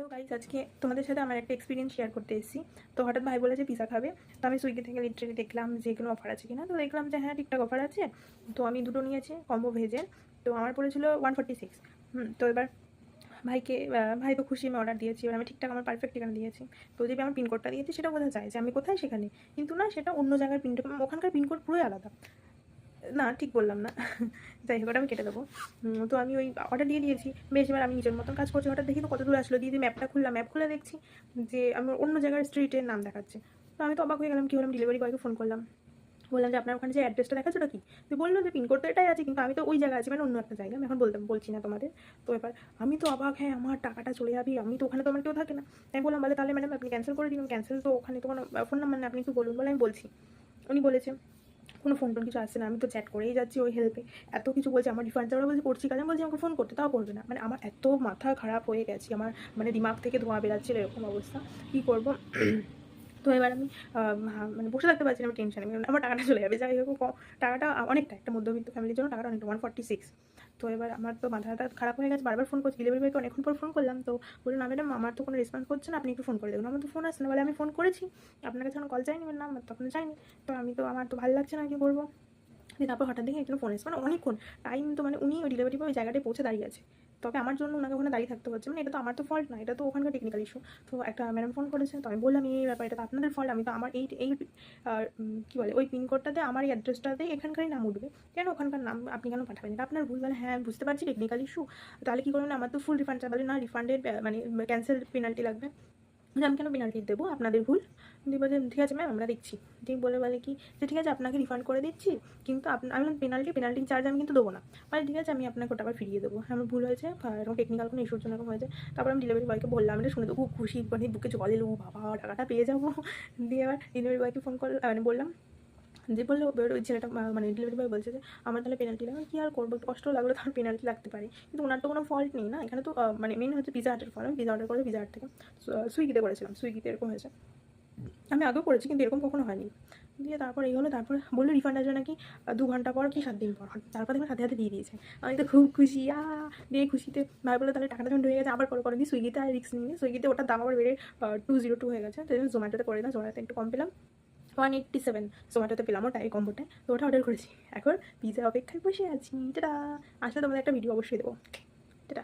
তো গাইস আজকে তোমাদের সাথে আমার একটা এক্সপিরিয়েন্স শেয়ার করতে এসেছি। তো হঠাৎ ভাই বলে যে পিজা খাবে, তো আমি সুইগি থেকে লিটারেলি দেখলাম যে কোনো অফার আছে কিনা। তো দেখলাম যে হ্যাঁ ঠিকঠাক অফার আছে। তো আমি দুটো নিয়েছি কম্বো ভেজের। তো আমার পড়েছিল 146। তো এবার ভাইকে ভাই তো খুশি, আমি অর্ডার দিয়েছি। এবার আমি ঠিকঠাক আমার পারফেক্ট ঠিকানা দিয়েছি। তো যে আমার পিনকোডটা দিয়েছি সেটা বোঝা যায় যে আমি কোথায় সেখানে, কিন্তু না, সেটা অন্য জায়গার পিনকোড, ওখানকার পিনকোড পুরোই আলাদা। না, ঠিক বললাম না। যাই হোক, ওটা আমি কেটে দেবো। তো আমি ওই অর্ডার দিয়ে দিয়েছি। বেশ, এবার আমি নিজের মতন কাজ করছি। হঠাৎ দেখি তো কত দূর আসলো, দিয়ে ম্যাপটা খুললাম, ম্যাপ খুলে দেখছি যে আমার অন্য জায়গার স্ট্রিটের নাম দেখাচ্ছে। তো আমি তো অবাক হয়ে গেলাম, কী হলাম, ডেলিভারি বয়কে ফোন করলাম। বললাম যে আপনার ওখানে যে অ্যাড্রেসটা দেখাচ্ছে ওটা কি? তো বললো যে পিনকোড তো এটাই আছে, কিন্তু আমি তো ওই জায়গায় আছি, মানে অন্য একটা জায়গা, আমি এখন বলছি না তোমাদের। তো এবার আমি তো অবাক, হ্যাঁ আমার টাকাটা চলে যাবে, আমি তো ওখানে তো আমার কেউ থাকে না। আমি বললাম, বলে তাহলে ম্যাডাম আপনি ক্যান্সেল করে দিন। ক্যান্সেল তো ওখানে তো কোনো ফোন নাম্বার না, আপনি একটু বলুন। বলে আমি বলছি। উনি বলেছে কোনো ফোন টোন কিছু আসছে না, আমি তো চ্যাট করেই যাচ্ছি ওই হেল্পে, এত কিছু বলছে। আমার রিফান্ড চাওয়া বলছি করছি কাজ, আমি বলছি আমাকে ফোন করতে, তাও করবে না। মানে আমার এত মাথা খারাপ হয়ে গেছি, আমার মানে দিমাগ থেকে ধোঁয়া বেরাচ্ছিল, এরকম অবস্থা। কী করবো? তো এবার আমি মানে বসে থাকতে পারছি না, আমি টেনশনে, আমার টাকাটা চলে যাবে। যাই হোক, টাকাটা অনেকটা, একটা মধ্যবিত্ত ফ্যামিলির জন্য টাকাটা অনেকটা, 146। তো এবার আমার তো মাথাটা খারাপ হয়ে গেছে, বারবার ফোন করছি ডেলিভারি বয়কে, অনেকক্ষণ পর ফোন করলাম। তো বললো না ম্যাডাম, আমার তো কোনো রেসপন্স করছে না, আপনি একটু ফোন করে দেখুন। আমার তো ফোন আসছে না। বলে আমি ফোন করেছি, আপনার কাছে কল যায়নি, না আমার তখন যায়নি। তো আমি তো, আমার তো ভালো লাগছে না, কী করবো? দিয়ে তারপর হঠাৎ দেখি একজন ফোন এসেছে, মানে অনেকক্ষণ টাইম, তো মানে উনি ওই ডেলিভারি বয় ওই জায়গাটায় পৌঁছে দাঁড়িয়ে আছে, তবে আমার জন্য ওনাকে ওখানে দাঁড়িয়ে থাকতে হচ্ছে। মানে এটা তো আমার তো ফল্ট না, এটা তো ওখানকার টেকনিক্যাল ইস্যু। তো একটা ম্যাডাম ফোন করেছে, তো আমি বললাম এই ব্যাপার, এটা তো আপনাদের ফল্ট, আমি তো আমার এই এই কী বলে ওই পিনকোডটাতে আমার এই অ্যাড্রেসটাতে এখানকারই নাম উঠবে, কেন ওখানকার নাম আপনি কেন পাঠাবেন? এটা আপনার ভুল। বলে হ্যাঁ বুঝতে পারছি টেকনিক্যাল ইস্যু, তাহলে কী করবেন? আমার তো ফুল রিফান্ড চাই। বলে না, রিফান্ডের মানে ক্যান্সেল পেনাল্টি লাগবে। আমি কেন পেনাল্টি দেবো, আপনাদের ভুল। দিয়ে বলে ঠিক আছে ম্যাম, আমরা দেখছি। ঠিক বলে কি যে ঠিক আছে আপনাকে রিফান্ড করে দিচ্ছি, কিন্তু আমি বললাম পেনাল্টি চার্জ আমি কিন্তু দেবো না। মানে ঠিক আছে, আমি আপনাকে ওটা আবার ফিরিয়ে দেবো, আমার ভুল হয়েছে, এরকম টেকনিক্যাল কোনো ইস্যুর জন্য এরকম হয়েছে। তারপর আমি ডেলিভারি বয়কে বললাম, এটা শুনে তো খুব খুশি, মানে বুকে জল এলো, বাবা টাকাটা পেয়ে যাবো। দিয়ে এবার ডেলিভারি বয়কে ফোন করলাম, মানে বললাম, যে বললো ওই ছেলেটা, মানে ডেলিভারি বয় বলছে যে আমার তাহলে পেনাল্টি লাগবে। কী আর করবো, একটু কষ্ট লাগলো, তার পেনাল্টি লাগতে পারে, কিন্তু ওনার তো কোনো ফল্ট নেই না এখানে। তো মানে মেন হচ্ছে পিজা হাটের ফল। আমি পিজা অর্ডার করে পিজা হাট থেকে সুইগিতে করেছিলাম, সুইগিতে এরকম হয়েছে। আমি আগেও করেছি, কিন্তু এরকম কখনো হয়নি। দিয়ে তারপর এই হলো, তারপর বললো রিফান্ড আসবে নাকি 2 ঘন্টা পর কি 7 দিন পর। তারপর দেখবেন সাথে সাথে দিয়ে দিয়েছে। আমি তো খুব খুশি, দিয়ে খুশিতে ভাই বললো তাহলে টাকাটা যখন হয়ে গেছে আবার করে দিয়ে সুইগিতে আর রিস্ক নিয়ে, সুইগিতে ওটার দাম আবার বেড়ে 202 হয়ে গেছে। তো জোম্যাটোতে করে না, জোম্যাটোতে একটু কম পেলাম, 187 জোম্যাটোতে পেলাম ওটা, এই কম্বোটায়। তো ওটা অর্ডার করেছি, এখন পিজা অপেক্ষায় বসে আছি। টাটা, আসলে তোমাদের একটা ভিডিও অবশ্যই দেবো। টাটা।